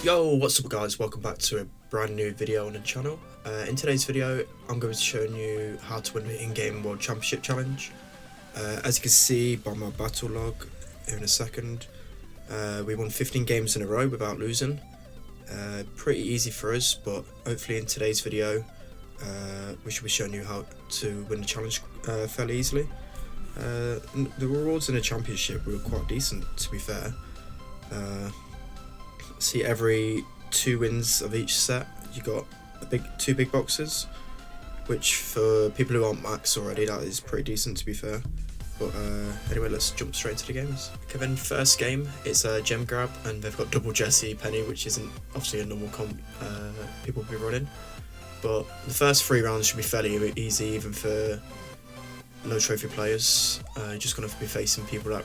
Yo, what's up guys, welcome back to a brand new video on the channel. In today's video I'm going to be showing you how to win the in-game World Championship Challenge. As you can see by my battle log here in a second, we won 15 games in a row without losing. Pretty easy for us, but hopefully in today's video we should be showing you how to win the challenge fairly easily. The rewards in the championship were quite decent, to be fair. See, every 2 wins of each set you got two big boxes, which for people who aren't max already, that is pretty decent, to be fair. But anyway, let's jump straight into the games. Okay, then first game, it's a gem grab, and they've got double Jesse Penny, which isn't obviously a normal comp people will be running. But the first 3 rounds should be fairly easy, even for low trophy players. You're just gonna have to be facing people that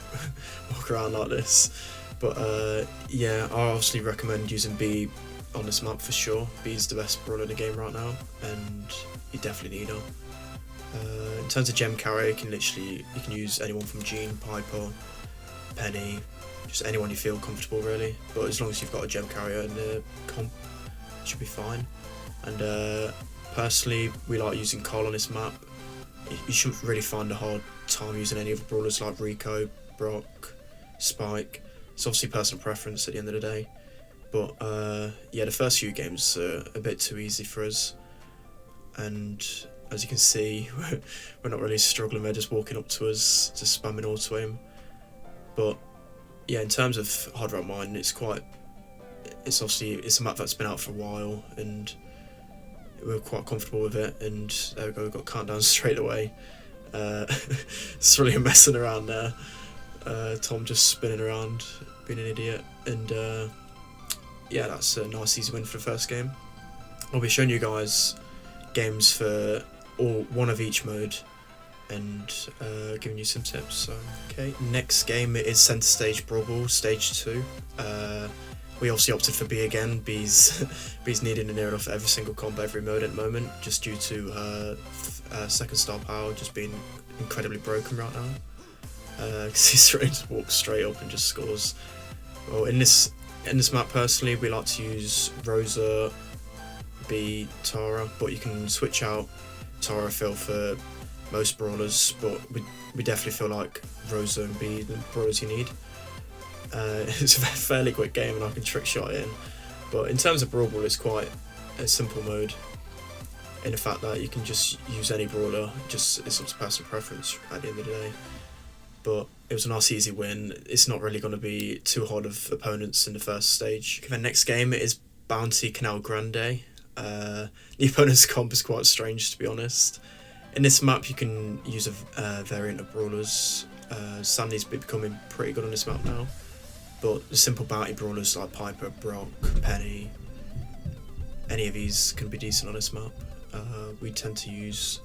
walk around like this. But yeah, I obviously recommend using B on this map for sure. B is the best brawler in the game right now, and you definitely need her. In terms of gem carry, you can use anyone from Jean, Piper, Penny, just anyone you feel comfortable really. But as long as you've got a gem carrier in the comp, it should be fine. And personally, we like using Carl on this map. You shouldn't really find a hard time using any of the brawlers like Rico, Brock, Spike. It's obviously personal preference at the end of the day, but yeah, the first few games are a bit too easy for us, and as you can see, we're not really struggling. They're just walking up to us, just spamming auto aim. But yeah, in terms of Hard Rock Mine, it's a map that's been out for a while, and we're quite comfortable with it. And there we go, we've got countdown straight away. It's really messing around there. Tom just spinning around, being an idiot, and yeah, that's a nice easy win for the first game. I'll be showing you guys games for one of each mode, and giving you some tips. So, okay, next game is Centre Stage Brawl Stage 2. We obviously opted for B again. B's needed in near enough every single comp, every mode at the moment, just due to her second star power just being incredibly broken right now. Because he's ready to walk straight up and just scores. Well, in this map personally, we like to use Rosa, B, Tara, but you can switch out Tara Phil for most brawlers, but we definitely feel like Rosa and B are the brawlers you need. It's a fairly quick game and I can trick shot it in, but in terms of Brawl, it's quite a simple mode in the fact that you can just use any brawler, it's up to personal preference at the end of the day. But it was a nice easy win. It's not really going to be too hard of opponents in the first stage. Okay, the next game is Bounty Canal Grande. The opponent's comp is quite strange, to be honest. In this map you can use a variant of brawlers. Sandy's becoming pretty good on this map now. But the simple bounty brawlers like Piper, Brock, Penny, any of these can be decent on this map. We tend to use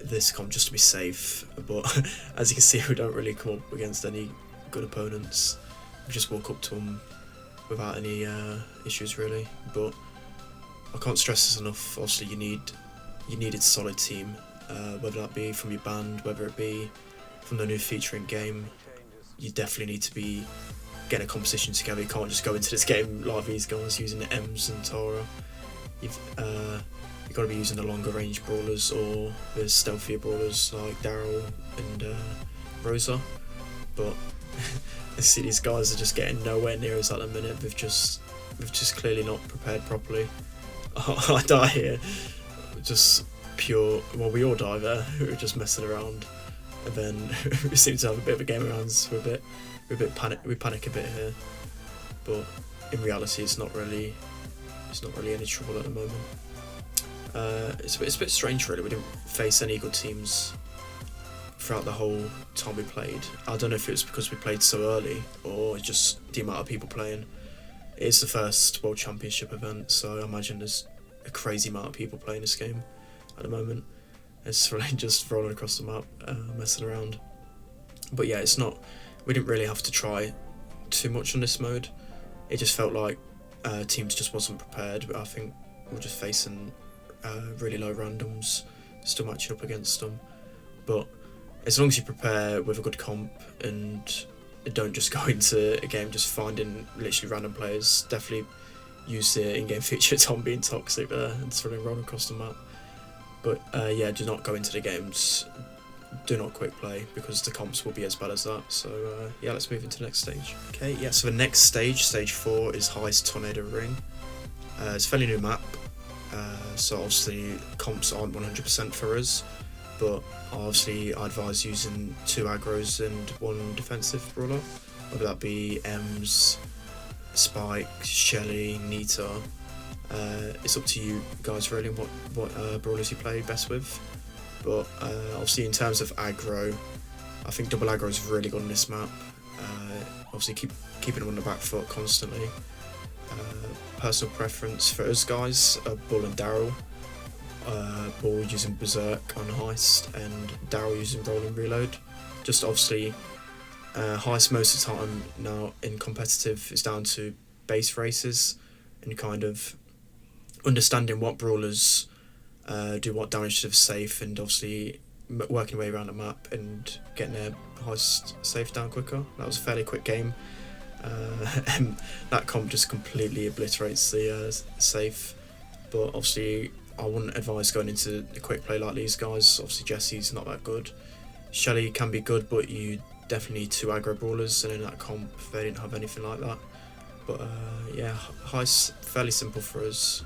this comp just to be safe, but as you can see, we don't really come up against any good opponents. We just walk up to them without any issues really. But I can't stress this enough. Obviously you need a solid team, whether that be from your band, whether it be from the new feature in game. You definitely need to be getting a composition together. You can't just go into this game like these guys using the M's and Tara. You've got to be using the longer range brawlers or the stealthier brawlers like Daryl and Rosa. But I see these guys are just getting nowhere near us at the minute. We've just clearly not prepared properly. I die here, just pure. Well, we all die there. We're just messing around, and then we seem to have a bit of a game around. So we panic a bit here, but in reality, it's not really any trouble at the moment. It's a bit strange really. We didn't face any good teams throughout the whole time we played. I don't know if it was because we played so early or just the amount of people playing. It's the first World Championship event, so I imagine there's a crazy amount of people playing this game at the moment. It's really just rolling across the map, messing around. But yeah, we didn't really have to try too much on this mode. It just felt like teams just wasn't prepared. I think we're just facing really low randoms, still matching up against them. But as long as you prepare with a good comp and don't just go into a game just finding literally random players, definitely use the in-game feature Tom being toxic there and just running across the map. But yeah, do not go into the games. Do not quick play because the comps will be as bad as that. So yeah, let's move into the next stage. Okay, yeah, so the next stage, stage 4, is Heist Tornado Ring. It's a fairly new map, so obviously comps aren't 100% for us, but obviously I advise using 2 aggros and 1 defensive brawler, whether that be Ems, Spike, Shelly, Nita. It's up to you guys really what brawlers you play best with. But obviously in terms of aggro, I think double aggro is really good on this map. Obviously keeping them on the back foot constantly. Personal preference for us guys are Bull and Daryl. Bull using Berserk on Heist and Daryl using Roll and Reload. Just obviously Heist most of the time now in competitive is down to base races and kind of understanding what brawlers do what damage to the safe, and obviously working your way around the map and getting their Heist safe down quicker. That was a fairly quick game. And that comp just completely obliterates the safe, but obviously I wouldn't advise going into the quick play like these guys. Obviously Jesse's not that good. Shelly can be good, but you definitely need 2 aggro brawlers, and in that comp they didn't have anything like that. But yeah, Heist fairly simple for us.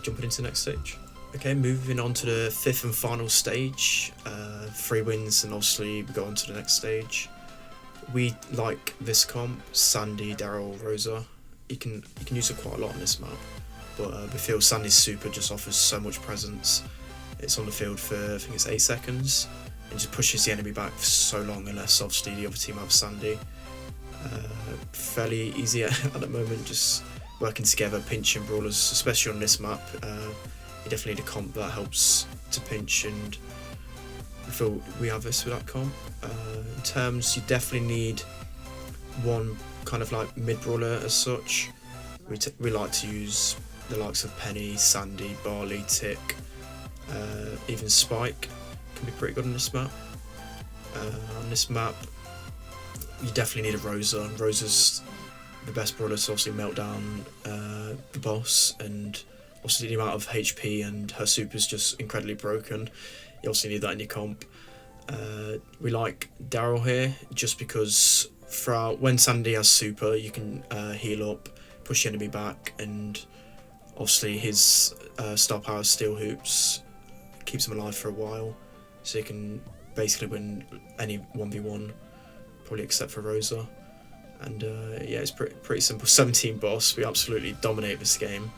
Jumping into the next stage. Okay, moving on to the 5th and final stage. 3 wins, and obviously we go on to the next stage. We like this comp, Sandy, Daryl, Rosa. You can use it quite a lot on this map, but we feel Sandy's super just offers so much presence. It's on the field for I think it's 8 seconds, and just pushes the enemy back for so long unless obviously the other team have Sandy. Fairly easy at the moment, just working together, pinching brawlers, especially on this map. You definitely need a comp that helps to pinch, and I feel we have this with that comp. In terms, you definitely need one kind of like mid brawler as such. We like to use the likes of Penny, Sandy, Barley, Tick, even Spike can be pretty good on this map. On this map, you definitely need a Rosa. Rosa's the best brawler to obviously melt down the boss, and obviously the amount of HP and her super is just incredibly broken. You also need that in your comp. We like Daryl here just because when Sandy has super, you can heal up, push the enemy back, and obviously his star power Steel Hoops keeps him alive for a while, so you can basically win any 1v1, probably except for Rosa. And yeah, it's pretty simple. 17 boss, we absolutely dominate this game.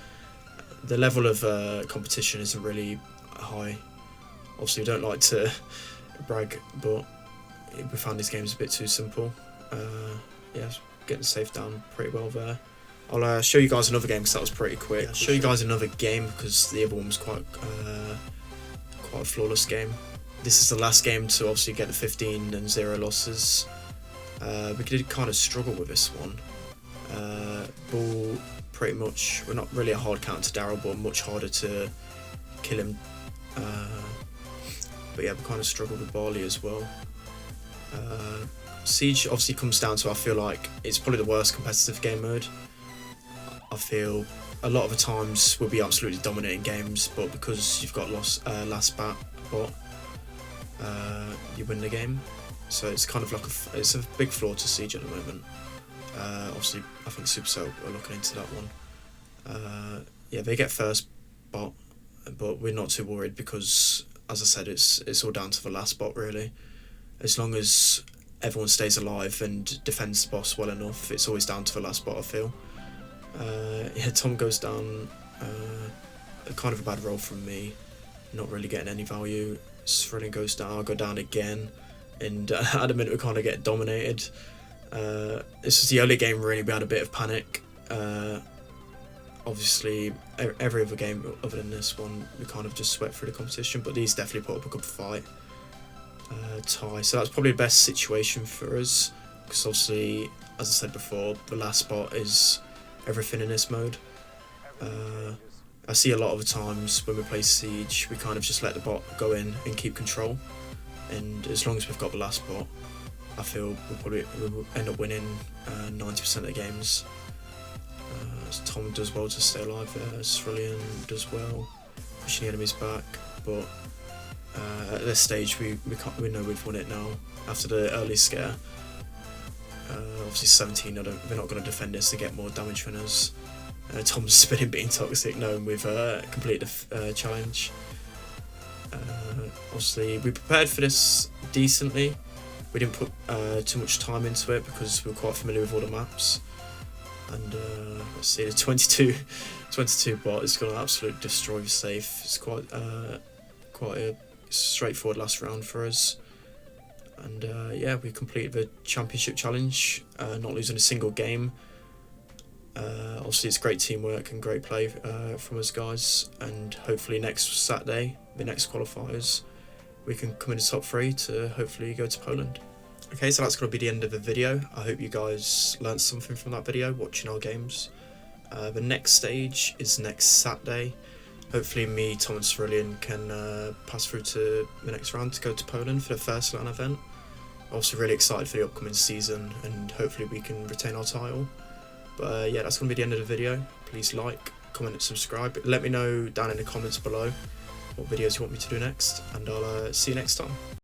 The level of competition isn't really high. Obviously we don't like to brag, but we found these games a bit too simple. Yeah, getting safe down pretty well there. I'll show you guys another game because that was pretty quick. Yeah, show you guys another game because the other one was quite a flawless game. This is the last game to obviously get the 15 and 0 losses. We did kind of struggle with this one. Bull, pretty much, we're not really a hard counter to Daryl, but much harder to kill him. But yeah, we kind of struggled with Barley as well. Siege obviously comes down to, I feel like it's probably the worst competitive game mode. I feel a lot of the times we'll be absolutely dominating games, but because you've got last bot, you win the game. So it's kind of like it's a big flaw to Siege at the moment. Obviously, I think Supercell are looking into that one. Yeah, they get first bot, but we're not too worried because, as I said, it's all down to the last bot really. As long as everyone stays alive and defends the boss well enough, it's always down to the last bot, I feel. Yeah, Tom goes down. Kind of a bad roll from me, not really getting any value. Thrilling goes down, I'll go down again, and at the minute we kind of get dominated. This is the only game really we had a bit of panic. Obviously every other game other than this one we kind of just swept through the competition, but these definitely put up a good fight. Tie, so that's probably the best situation for us because obviously, as I said before, the last spot is everything in this mode. I see a lot of the times when we play Siege we kind of just let the bot go in and keep control, and as long as we've got the last bot, I feel we'll end up winning 90% of the games. Tom does well to stay alive there. Cerulean does well, pushing the enemies back. But at this stage, we know we've won it now after the early scare. Obviously 17, they're not going to defend us to get more damage from us. Tom's spinning being toxic, knowing we've completed the challenge. Obviously we prepared for this decently. We didn't put too much time into it because we were quite familiar with all the maps. And let's see, the 22 bot is going to absolutely destroy the safe. It's quite a straightforward last round for us. And yeah, we completed the championship challenge, not losing a single game. Obviously it's great teamwork and great play from us guys, and hopefully next Saturday, the next qualifiers, we can come in the top 3 to hopefully go to Poland. Okay, so that's going to be the end of the video. I hope you guys learned something from that video, watching our games. The next stage is next Saturday. Hopefully me, Tom and Cerulean can pass through to the next round to go to Poland for the first LAN event. Also really excited for the upcoming season, and hopefully we can retain our title. But yeah, that's going to be the end of the video. Please like, comment and subscribe. Let me know down in the comments below what videos you want me to do next, and I'll see you next time.